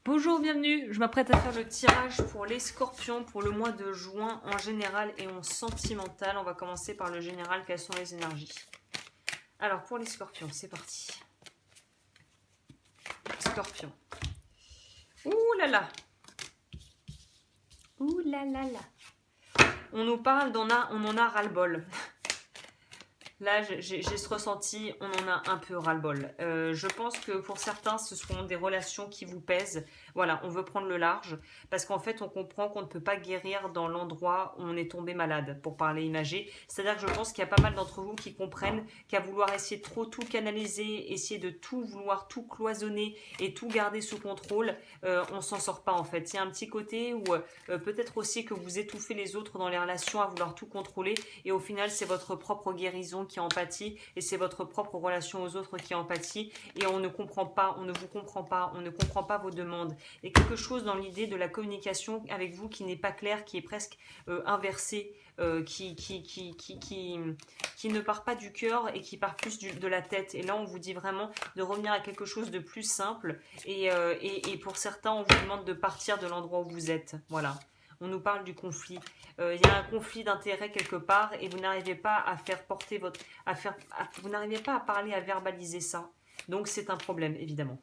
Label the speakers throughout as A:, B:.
A: Bonjour, bienvenue. Je m'apprête à faire le tirage pour les scorpions pour le mois de juin en général et en sentimental. On va commencer par le général. Quelles sont les énergies? Alors, pour les scorpions, c'est parti. Scorpion. Ouh là là. Ouh là là là. On nous parle, on en a ras-le-bol. Là, j'ai ce ressenti, on en a un peu ras-le-bol. Je pense que pour certains, ce seront des relations qui vous pèsent. Voilà, on veut prendre le large parce qu'en fait, on comprend qu'on ne peut pas guérir dans l'endroit où on est tombé malade, pour parler imagé. C'est-à-dire que je pense qu'il y a pas mal d'entre vous qui comprennent qu'à vouloir essayer de trop tout canaliser, essayer de tout vouloir tout cloisonner et tout garder sous contrôle, on s'en sort pas en fait. Il y a un petit côté où peut-être aussi que vous étouffez les autres dans les relations à vouloir tout contrôler et au final, c'est votre propre guérison qui en pâtit et c'est votre propre relation aux autres qui en pâtit et on ne comprend pas, on ne vous comprend pas, on ne comprend pas vos demandes. Et quelque chose dans l'idée de la communication avec vous qui n'est pas clair, qui est presque inversé, qui ne part pas du cœur et qui part plus de la tête. Et là, on vous dit vraiment de revenir à quelque chose de plus simple et pour certains, on vous demande de partir de l'endroit où vous êtes. Voilà. On nous parle du conflit. Il y a un conflit d'intérêts quelque part et vous n'arrivez pas à faire porter votre... vous n'arrivez pas à parler, à verbaliser ça. Donc c'est un problème, évidemment.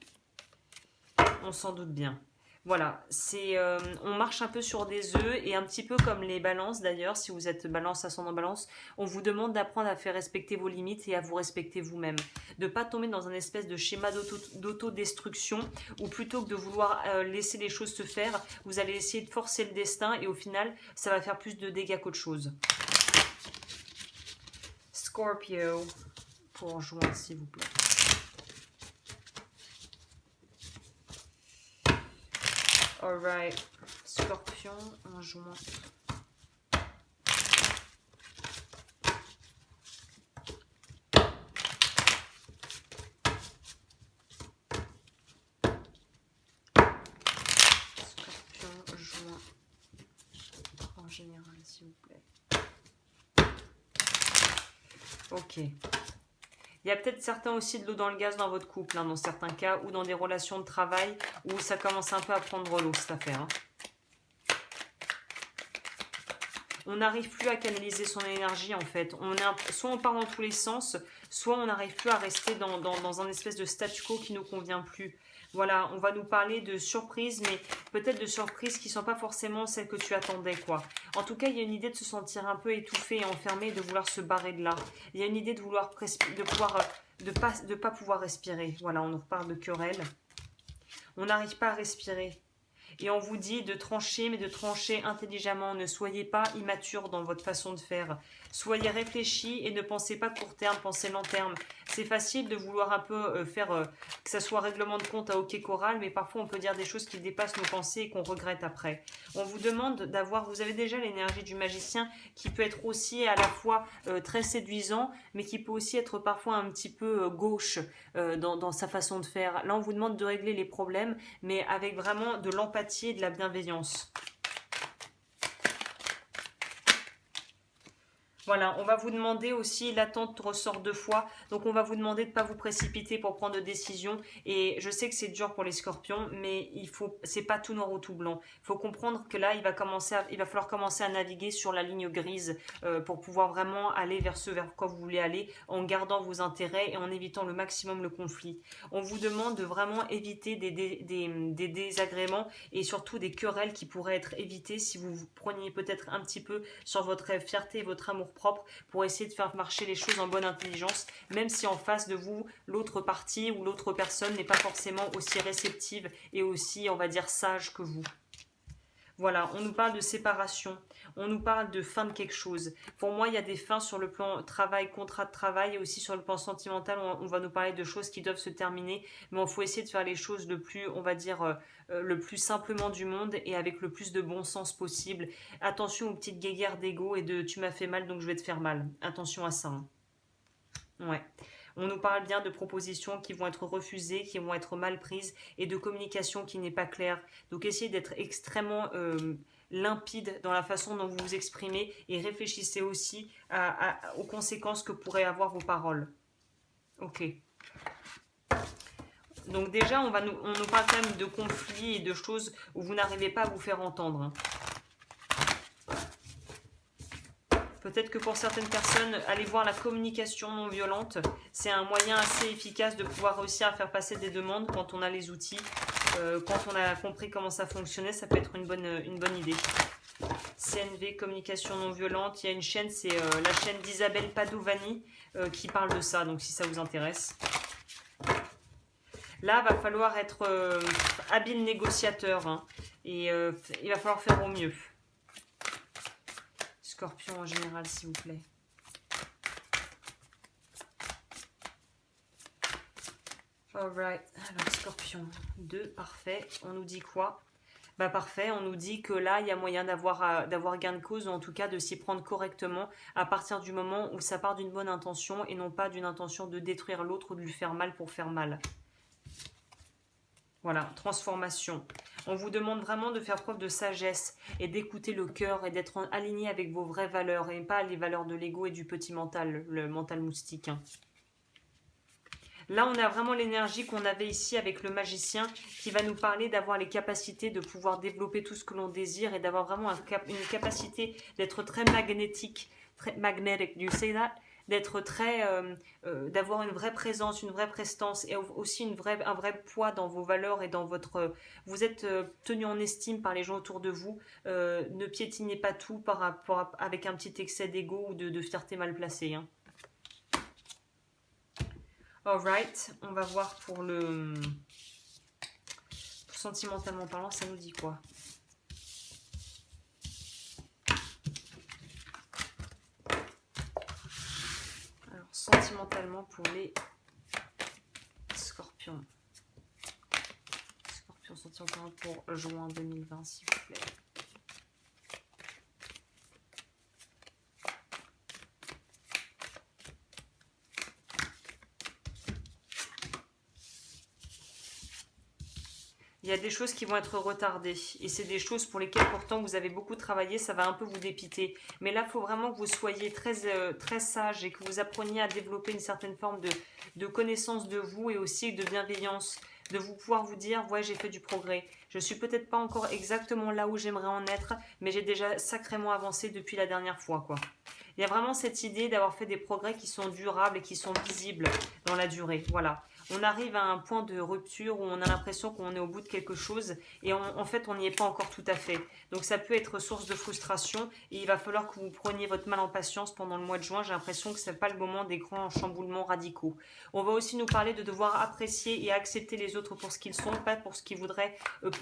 A: On s'en doute bien. Voilà, on marche un peu sur des œufs et un petit peu comme les balances d'ailleurs, si vous êtes balance, ascendant balance, on vous demande d'apprendre à faire respecter vos limites et à vous respecter vous-même. De ne pas tomber dans un espèce de schéma d'autodestruction où plutôt que de vouloir laisser les choses se faire, vous allez essayer de forcer le destin et au final, ça va faire plus de dégâts qu'autre chose. Scorpio, pour juin s'il vous plaît. Alright, Scorpion en juin. Scorpion, juin. En général, s'il vous plaît. Ok. Il y a peut-être certains aussi de l'eau dans le gaz dans votre couple, hein, dans certains cas, ou dans des relations de travail où ça commence un peu à prendre l'eau, cette affaire. Hein. On n'arrive plus à canaliser son énergie, en fait. Soit on part dans tous les sens, soit on n'arrive plus à rester dans un espèce de statu quo qui ne nous convient plus. Voilà, on va nous parler de surprises, mais peut-être de surprises qui ne sont pas forcément celles que tu attendais, quoi. En tout cas, il y a une idée de se sentir un peu étouffé et enfermé et de vouloir se barrer de là. Il y a une idée de vouloir de pas pouvoir respirer. Voilà, on nous reparle de querelle. On n'arrive pas à respirer. Et on vous dit de trancher, mais de trancher intelligemment. Ne soyez pas immature dans votre façon de faire. Soyez réfléchi et ne pensez pas court terme, pensez long terme. C'est facile de vouloir un peu faire que ça soit règlement de compte à hockey choral, mais parfois on peut dire des choses qui dépassent nos pensées et qu'on regrette après. On vous demande d'avoir, vous avez déjà l'énergie du magicien qui peut être aussi à la fois très séduisant, mais qui peut aussi être parfois un petit peu gauche dans sa façon de faire. Là, on vous demande de régler les problèmes, mais avec vraiment de l'empathie et de la bienveillance. Voilà, on va vous demander aussi, l'attente ressort 2 fois, donc on va vous demander de ne pas vous précipiter pour prendre de décisions. Et je sais que c'est dur pour les scorpions, mais c'est pas tout noir ou tout blanc. Il faut comprendre que là, il va falloir commencer à naviguer sur la ligne grise pour pouvoir vraiment aller vers quoi vous voulez aller, en gardant vos intérêts et en évitant le maximum le conflit. On vous demande de vraiment éviter des désagréments et surtout des querelles qui pourraient être évitées si vous preniez peut-être un petit peu sur votre fierté et votre amour propre pour essayer de faire marcher les choses en bonne intelligence, même si en face de vous, l'autre partie ou l'autre personne n'est pas forcément aussi réceptive et aussi, on va dire, sage que vous. Voilà, on nous parle de séparation, on nous parle de fin de quelque chose. Pour moi, il y a des fins sur le plan travail, contrat de travail, et aussi sur le plan sentimental, on va nous parler de choses qui doivent se terminer, mais il faut essayer de faire les choses le plus, on va dire, le plus simplement du monde et avec le plus de bon sens possible. Attention aux petites guéguerres d'ego et de tu m'as fait mal donc je vais te faire mal. Attention à ça. Hein. Ouais. On nous parle bien de propositions qui vont être refusées, qui vont être mal prises et de communication qui n'est pas claire. Donc essayez d'être extrêmement limpide dans la façon dont vous vous exprimez et réfléchissez aussi aux conséquences que pourraient avoir vos paroles. Ok. Donc déjà, on nous parle quand même de conflits et de choses où vous n'arrivez pas à vous faire entendre. Hein. Peut-être que pour certaines personnes, aller voir la communication non violente, c'est un moyen assez efficace de pouvoir réussir à faire passer des demandes quand on a les outils. Quand on a compris comment ça fonctionnait, ça peut être une bonne idée. CNV, communication non violente, il y a une chaîne, c'est la chaîne d'Isabelle Padovani qui parle de ça, donc si ça vous intéresse. Là, va falloir être habile négociateur hein, et il va falloir faire au mieux. Scorpion en général, s'il vous plaît. Alright, alors Scorpion 2, parfait. On nous dit quoi? Bah parfait, on nous dit que là, il y a moyen d'avoir gain de cause, ou en tout cas de s'y prendre correctement à partir du moment où ça part d'une bonne intention et non pas d'une intention de détruire l'autre ou de lui faire mal pour faire mal. Voilà, transformation. On vous demande vraiment de faire preuve de sagesse et d'écouter le cœur et d'être aligné avec vos vraies valeurs et pas les valeurs de l'ego et du petit mental, le mental moustique. Hein. Là, on a vraiment l'énergie qu'on avait ici avec le magicien qui va nous parler d'avoir les capacités de pouvoir développer tout ce que l'on désire et d'avoir vraiment une capacité d'être très magnétique, très magnetic, do you say that? D'être très, d'avoir une vraie présence, une vraie prestance et aussi un vrai poids dans vos valeurs et dans votre... vous êtes tenu en estime par les gens autour de vous. Ne piétinez pas tout par rapport avec un petit excès d'ego ou de fierté mal placée. Hein. Alright, on va voir pour le... sentimentalement parlant, ça nous dit quoi? Alors, sentimentalement pour les scorpions. Scorpion sentimentalement pour juin 2020, s'il vous plaît. Il y a des choses qui vont être retardées et c'est des choses pour lesquelles pourtant vous avez beaucoup travaillé, ça va un peu vous dépiter. Mais là, il faut vraiment que vous soyez très sage et que vous appreniez à développer une certaine forme de connaissance de vous et aussi de bienveillance, de vous pouvoir vous dire, ouais, j'ai fait du progrès. Je suis peut-être pas encore exactement là où j'aimerais en être, mais j'ai déjà sacrément avancé depuis la dernière fois, quoi. Il y a vraiment cette idée d'avoir fait des progrès qui sont durables et qui sont visibles dans la durée, voilà. On arrive à un point de rupture où on a l'impression qu'on est au bout de quelque chose et en fait on n'y est pas encore tout à fait. Donc ça peut être source de frustration et il va falloir que vous preniez votre mal en patience pendant le mois de juin. J'ai l'impression que ce n'est pas le moment des grands chamboulements radicaux. On va aussi nous parler de devoir apprécier et accepter les autres pour ce qu'ils sont, pas pour ce qu'ils voudraient,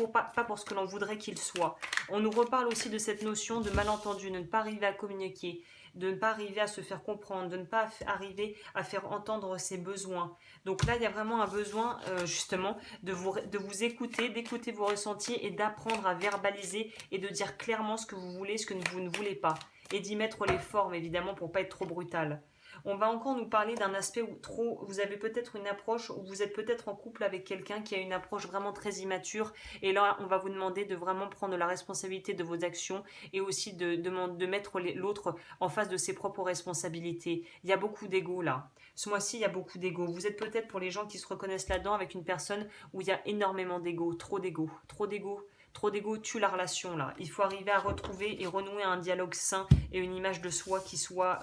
A: pas pour ce que l'on voudrait qu'ils soient. On nous reparle aussi de cette notion de malentendu, de ne pas arriver à communiquer, de ne pas arriver à se faire comprendre, de ne pas arriver à faire entendre ses besoins. Donc là, il y a vraiment un besoin justement de vous écouter, d'écouter vos ressentis et d'apprendre à verbaliser et de dire clairement ce que vous voulez, ce que vous ne voulez pas. Et d'y mettre les formes, évidemment, pour ne pas être trop brutal. On va encore nous parler d'un aspect où vous avez peut-être une approche, où vous êtes peut-être en couple avec quelqu'un qui a une approche vraiment très immature. Et là, on va vous demander de vraiment prendre la responsabilité de vos actions et aussi de mettre l'autre en face de ses propres responsabilités. Il y a beaucoup d'ego là. Ce mois-ci, il y a beaucoup d'ego. Vous êtes peut-être pour les gens qui se reconnaissent là-dedans avec une personne où il y a énormément d'ego, trop d'ego, trop d'ego. Trop d'ego tue la relation là. Il faut arriver à retrouver et renouer un dialogue sain et une image de soi qui soit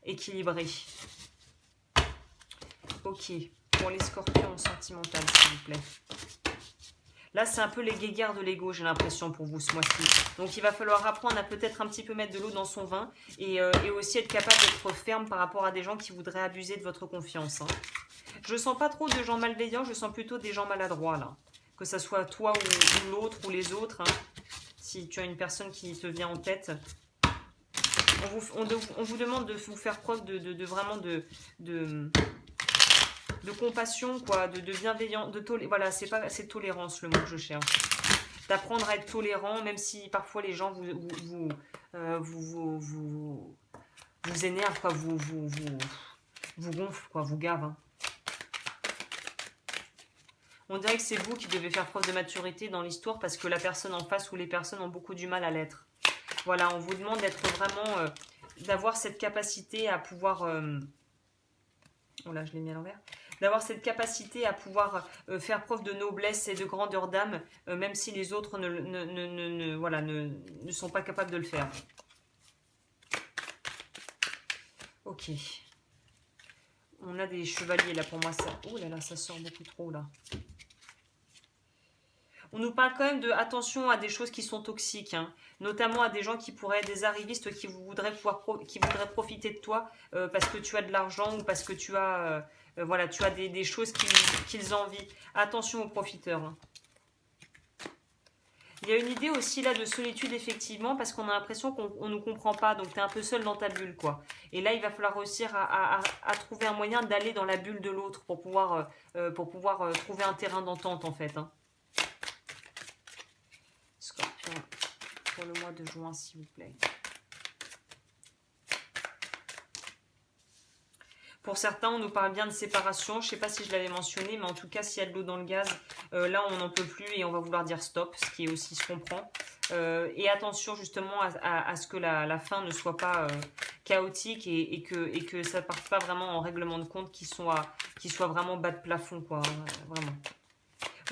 A: équilibrée. Ok, pour les scorpions sentimentales s'il vous plaît. Là c'est un peu les guéguerres de l'ego j'ai l'impression pour vous ce mois-ci. Donc il va falloir apprendre à peut-être un petit peu mettre de l'eau dans son vin et aussi être capable d'être ferme par rapport à des gens qui voudraient abuser de votre confiance. Hein. Je sens pas trop de gens malveillants, je sens plutôt des gens maladroits là. Que ça soit toi ou l'autre ou les autres, hein, si tu as une personne qui te vient en tête. On vous demande de vous faire preuve vraiment de compassion, quoi, de bienveillance, voilà, c'est tolérance le mot que je cherche. D'apprendre à être tolérant, même si parfois les gens vous énervent, quoi, vous gonflent, quoi, vous gavent. Hein. On dirait que c'est vous qui devez faire preuve de maturité dans l'histoire parce que la personne en face ou les personnes ont beaucoup du mal à l'être. Voilà, on vous demande d'être vraiment... d'avoir cette capacité à pouvoir... Oh là, je l'ai mis à l'envers. D'avoir cette capacité à pouvoir faire preuve de noblesse et de grandeur d'âme, même si les autres voilà, ne sont pas capables de le faire. Ok. On a des chevaliers là pour moi. Ça... Oh là là, ça sort beaucoup trop là. On nous parle quand même de attention à des choses qui sont toxiques, hein, notamment à des gens qui pourraient être des arrivistes qui voudraient profiter de toi parce que tu as de l'argent ou parce que tu as, voilà, tu as des choses qu'ils envient. Attention aux profiteurs. Hein. Il y a une idée aussi là de solitude effectivement parce qu'on a l'impression qu'on ne nous comprend pas, donc tu es un peu seul dans ta bulle quoi. Et là il va falloir réussir à trouver un moyen d'aller dans la bulle de l'autre pour pouvoir trouver un terrain d'entente en fait. Hein. Scorpion pour le mois de juin s'il vous plaît. Pour certains, on nous parle bien de séparation. Je ne sais pas si je l'avais mentionné, mais en tout cas, s'il y a de l'eau dans le gaz, là, on n'en peut plus et on va vouloir dire stop, ce qui est aussi se comprend. Et attention justement à ce que la fin ne soit pas chaotique et que ça ne parte pas vraiment en règlement de compte qui soit vraiment bas de plafond, quoi. Vraiment.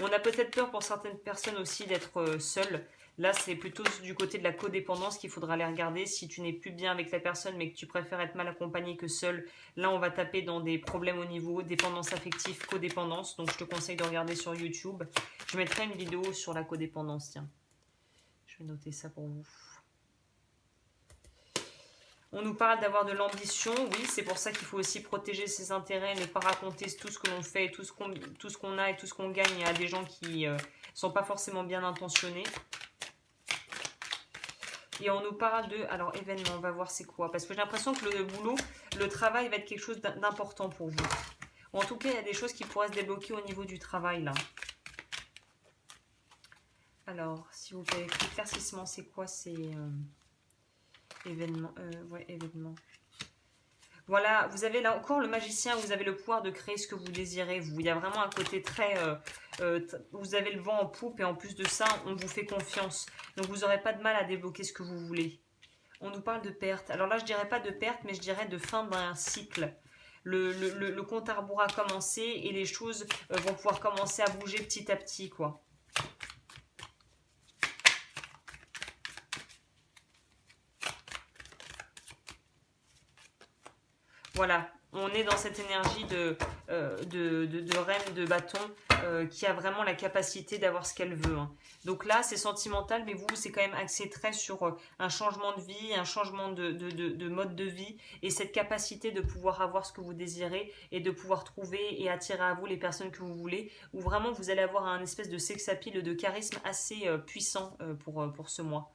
A: On a peut-être peur pour certaines personnes aussi d'être seules. Là, c'est plutôt du côté de la codépendance qu'il faudra aller regarder. Si tu n'es plus bien avec la personne, mais que tu préfères être mal accompagné que seul, là, on va taper dans des problèmes au niveau dépendance affective, codépendance. Donc, je te conseille de regarder sur YouTube. Je mettrai une vidéo sur la codépendance, tiens. Je vais noter ça pour vous. On nous parle d'avoir de l'ambition, oui, c'est pour ça qu'il faut aussi protéger ses intérêts, ne pas raconter tout ce que l'on fait, tout ce qu'on a et tout ce qu'on gagne à des gens qui sont pas forcément bien intentionnés. Et on nous parle de... Alors, événement, on va voir c'est quoi. Parce que j'ai l'impression que le boulot, le travail va être quelque chose d'important pour vous. Ou en tout cas, il y a des choses qui pourraient se débloquer au niveau du travail, là. Alors, s'il vous plaît, éclaircissement, c'est quoi? C'est... événement. Ouais, événement. Voilà, vous avez là encore le magicien, vous avez le pouvoir de créer ce que vous désirez. Il y a vraiment un côté très... vous avez le vent en poupe et en plus de ça, on vous fait confiance. Donc vous n'aurez pas de mal à débloquer ce que vous voulez. On nous parle de perte. Alors là, je dirais pas de perte, mais je dirais de fin d'un cycle. Le compte à rebours a commencé et les choses vont pouvoir commencer à bouger petit à petit, quoi. Voilà, on est dans cette énergie de reine de bâton qui a vraiment la capacité d'avoir ce qu'elle veut. Hein. Donc là, c'est sentimental, mais vous, c'est quand même axé très sur un changement de vie, un changement de mode de vie et cette capacité de pouvoir avoir ce que vous désirez et de pouvoir trouver et attirer à vous les personnes que vous voulez, où vraiment vous allez avoir un espèce de sex appeal, de charisme assez puissant pour ce mois.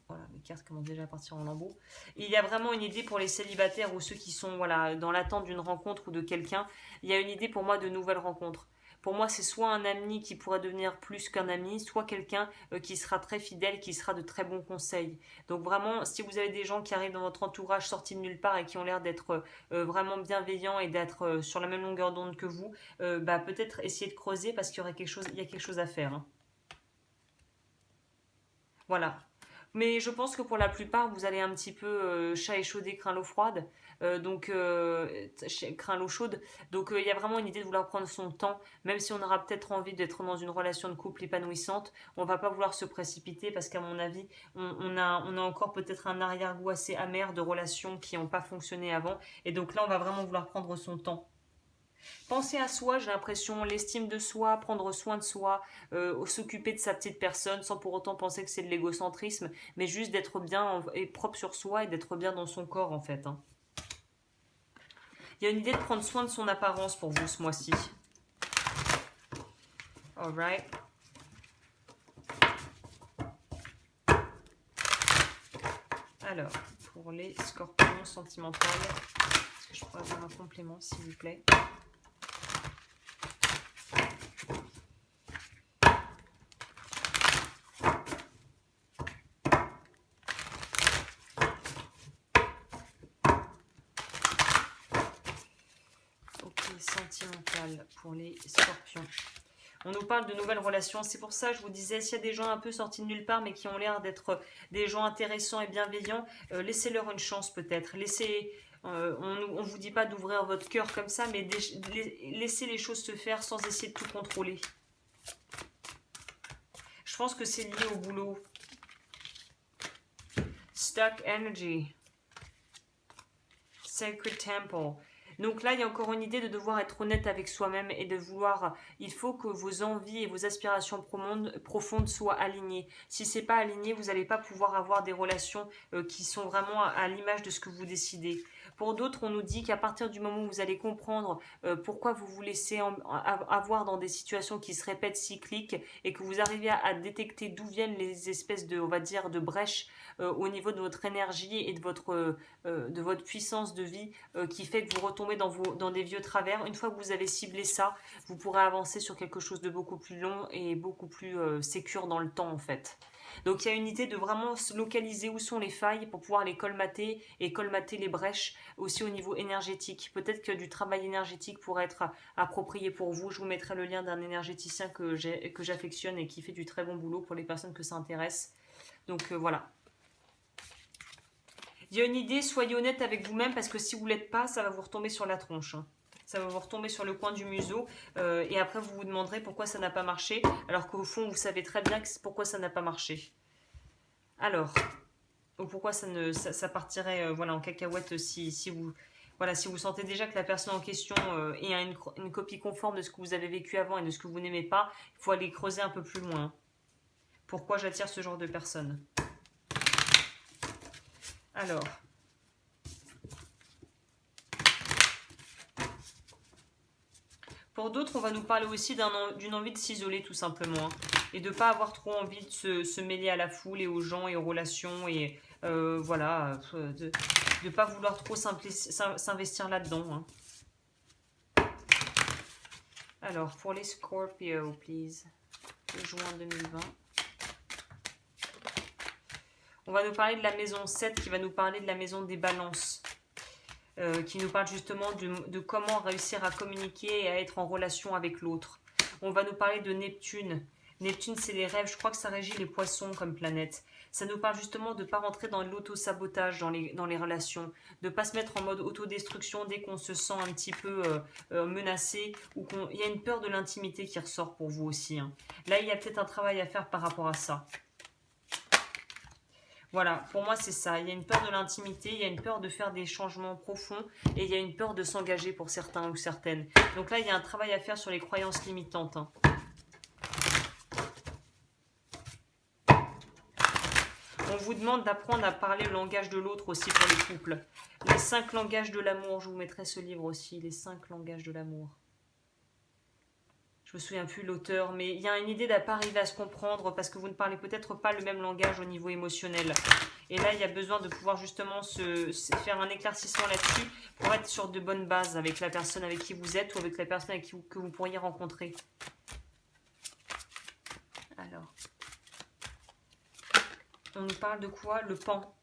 A: Voilà, mes cartes commencent déjà à partir en lambeaux. Il y a vraiment une idée pour les célibataires ou ceux qui sont voilà, dans l'attente d'une rencontre ou de quelqu'un. Il y a une idée pour moi de nouvelles rencontres. Pour moi, c'est soit un ami qui pourrait devenir plus qu'un ami, soit quelqu'un qui sera très fidèle, qui sera de très bons conseils. Donc vraiment, si vous avez des gens qui arrivent dans votre entourage sortis de nulle part et qui ont l'air d'être vraiment bienveillants et d'être sur la même longueur d'onde que vous, peut-être essayer de creuser parce qu'il y a quelque chose à faire. Hein. Voilà. Mais je pense que pour la plupart, vous allez un petit peu chat échaudé, craint l'eau froide. Craint l'eau chaude. Donc il y a vraiment une idée de vouloir prendre son temps, même si on aura peut-être envie d'être dans une relation de couple épanouissante. On va pas vouloir se précipiter parce qu'à mon avis, on a encore peut-être un arrière-goût assez amer de relations qui n'ont pas fonctionné avant. Et donc là, on va vraiment vouloir prendre son temps. Penser à soi, j'ai l'impression, l'estime de soi, prendre soin de soi, s'occuper de sa petite personne sans pour autant penser que c'est de l'égocentrisme, mais juste d'être bien et propre sur soi et d'être bien dans son corps en fait. Hein. Il y a une idée de prendre soin de son apparence pour vous ce mois-ci. Alright. Alors, pour les scorpions sentimentales, est-ce que je pourrais avoir un complément s'il vous plaît? Sentimentale pour les scorpions. On nous parle de nouvelles relations, c'est pour ça que je vous disais, s'il y a des gens un peu sortis de nulle part mais qui ont l'air d'être des gens intéressants et bienveillants, laissez-leur une chance peut-être, laissez On vous dit pas d'ouvrir votre cœur comme ça, mais laissez les choses se faire sans essayer de tout contrôler. Je pense que c'est lié au boulot. Stuck Energy. Sacred Temple. Donc là, il y a encore une idée de devoir être honnête avec soi-même et de vouloir... Il faut que vos envies et vos aspirations profondes soient alignées. Si c'est pas aligné, vous n'allez pas pouvoir avoir des relations qui sont vraiment à l'image de ce que vous décidez. Pour d'autres, on nous dit qu'à partir du moment où vous allez comprendre pourquoi vous vous laissez avoir dans des situations qui se répètent cycliques et que vous arrivez à détecter d'où viennent les espèces de, on va dire, de brèches au niveau de votre énergie et de votre puissance de vie qui fait que vous retombez dans des vieux travers. Une fois que vous avez ciblé ça, vous pourrez avancer sur quelque chose de beaucoup plus long et beaucoup plus sécure dans le temps en fait. Donc il y a une idée de vraiment se localiser où sont les failles pour pouvoir les colmater et colmater les brèches aussi au niveau énergétique. Peut-être que du travail énergétique pourrait être approprié pour vous. Je vous mettrai le lien d'un énergéticien que j'affectionne et qui fait du très bon boulot pour les personnes que ça intéresse. Donc voilà. Il y a une idée, soyez honnête avec vous-même parce que si vous ne l'êtes pas, ça va vous retomber sur la tronche. Ça va vous retomber sur le coin du museau et après vous vous demanderez pourquoi ça n'a pas marché alors qu'au fond vous savez très bien pourquoi ça n'a pas marché. Alors, ou pourquoi ça partirait voilà, en cacahuète si vous sentez déjà que la personne en question est une copie conforme de ce que vous avez vécu avant et de ce que vous n'aimez pas, il faut aller creuser un peu plus loin. Pourquoi j'attire ce genre de personnes? Alors, pour d'autres, on va nous parler aussi d'une envie de s'isoler tout simplement et de ne pas avoir trop envie de se mêler à la foule et aux gens et aux relations et voilà, de ne pas vouloir trop s'investir là-dedans. Alors, pour les Scorpio, please, de juin 2020. On va nous parler de la maison 7 qui va nous parler de la maison des balances. Qui nous parle justement de comment réussir à communiquer et à être en relation avec l'autre. On va nous parler de Neptune. Neptune, c'est les rêves. Je crois que ça régit les poissons comme planète. Ça nous parle justement de ne pas rentrer dans l'auto-sabotage dans les relations, de ne pas se mettre en mode autodestruction dès qu'on se sent un petit peu menacé ou qu'il y a une peur de l'intimité qui ressort pour vous aussi. Là, il y a peut-être un travail à faire par rapport à ça. Voilà, pour moi c'est ça, il y a une peur de l'intimité, il y a une peur de faire des changements profonds et il y a une peur de s'engager pour certains ou certaines. Donc là il y a un travail à faire sur les croyances limitantes. On vous demande d'apprendre à parler le langage de l'autre aussi pour les couples. Les 5 langages de l'amour, je vous mettrai ce livre aussi, les 5 langages de l'amour. Je me souviens plus l'auteur, mais il y a une idée de ne pas arriver à se comprendre parce que vous ne parlez peut-être pas le même langage au niveau émotionnel. Et là, il y a besoin de pouvoir justement faire un éclaircissement là-dessus pour être sur de bonnes bases avec la personne avec qui vous êtes ou avec la personne que vous pourriez rencontrer. Alors, on nous parle de quoi? Le pan.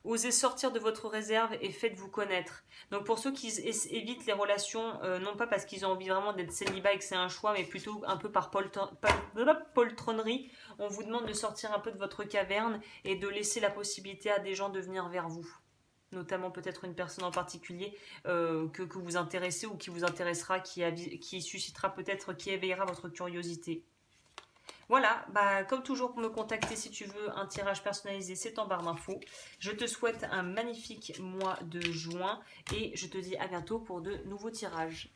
A: Osez sortir de votre réserve et faites-vous connaître. Donc pour ceux qui évitent les relations, non pas parce qu'ils ont envie vraiment d'être célibat et que c'est un choix, mais plutôt un peu par poltronnerie, on vous demande de sortir un peu de votre caverne et de laisser la possibilité à des gens de venir vers vous. Notamment peut-être une personne en particulier que vous intéressez ou qui vous intéressera, qui suscitera peut-être, qui éveillera votre curiosité. Voilà, comme toujours pour me contacter si tu veux un tirage personnalisé, c'est en barre d'infos. Je te souhaite un magnifique mois de juin et je te dis à bientôt pour de nouveaux tirages.